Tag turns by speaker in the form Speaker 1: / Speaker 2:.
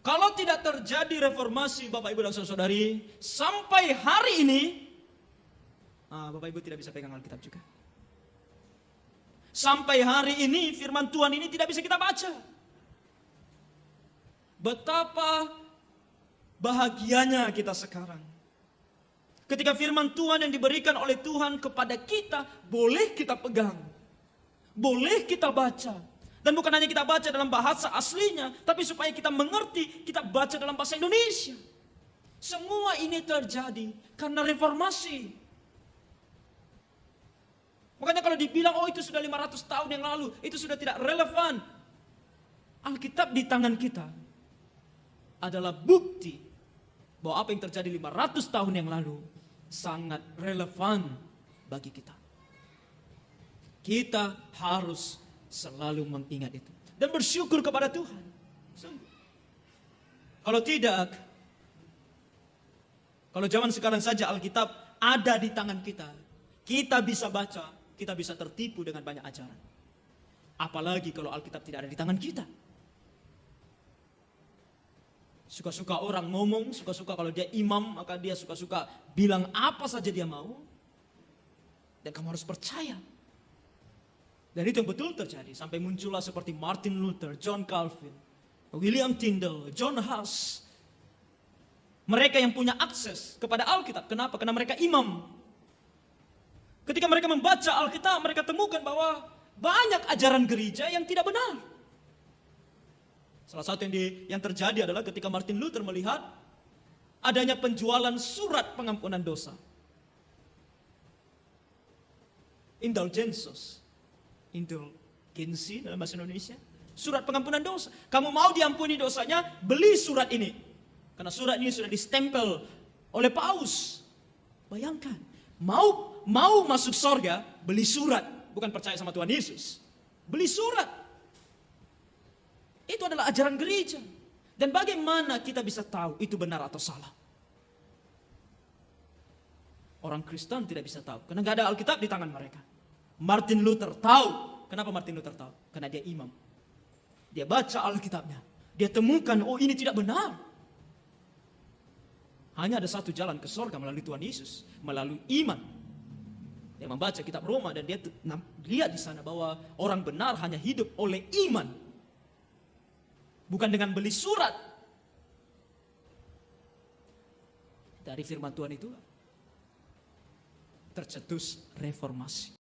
Speaker 1: Kalau tidak terjadi reformasi Bapak Ibu dan Saudari, sampai hari ini, Bapak Ibu tidak bisa pegang Alkitab juga. Sampai hari ini firman Tuhan ini tidak bisa kita baca. Betapa bahagianya kita sekarang. Ketika firman Tuhan yang diberikan oleh Tuhan kepada kita, boleh kita pegang. Boleh kita baca. Dan bukan hanya kita baca dalam bahasa aslinya, tapi supaya kita mengerti, kita baca dalam bahasa Indonesia. Semua ini terjadi karena reformasi. Makanya kalau dibilang, itu sudah 500 tahun yang lalu, itu sudah tidak relevan. Alkitab di tangan kita adalah bukti bahwa apa yang terjadi 500 tahun yang lalu sangat relevan bagi kita. Kita harus selalu mengingat itu dan bersyukur kepada Tuhan. Sungguh. Kalau tidak, kalau zaman sekarang saja Alkitab ada di tangan kita, kita bisa baca, kita bisa tertipu dengan banyak ajaran. Apalagi kalau Alkitab tidak ada di tangan kita. Suka-suka orang ngomong, suka-suka kalau dia imam, maka dia suka-suka bilang apa saja dia mau. Dan kamu harus percaya. Dan itu yang betul terjadi. Sampai muncullah seperti Martin Luther, John Calvin, William Tyndale, John Huss. Mereka yang punya akses kepada Alkitab. Kenapa? Karena mereka imam. Ketika mereka membaca Alkitab, mereka temukan bahwa banyak ajaran gereja yang tidak benar. Salah satu yang terjadi adalah ketika Martin Luther melihat adanya penjualan surat pengampunan dosa. Indulgences. Indulgensi dalam bahasa Indonesia. Surat pengampunan dosa. Kamu mau diampuni dosanya, beli surat ini. Karena surat ini sudah distempel oleh Paus. Bayangkan, mau masuk surga, beli surat. Bukan percaya sama Tuhan Yesus. Beli surat. Itu adalah ajaran gereja. Dan bagaimana kita bisa tahu itu benar atau salah? Orang Kristen tidak bisa tahu. Karena gak ada Alkitab di tangan mereka. Martin Luther tahu. Kenapa Martin Luther tahu? Karena dia imam. Dia baca Alkitabnya. Dia temukan, ini tidak benar. Hanya ada satu jalan ke surga melalui Tuhan Yesus. Melalui iman. Dia membaca kitab Roma dan dia lihat di sana bahwa orang benar hanya hidup oleh iman. Bukan dengan beli surat. Dari firman Tuhan itu tercetus reformasi.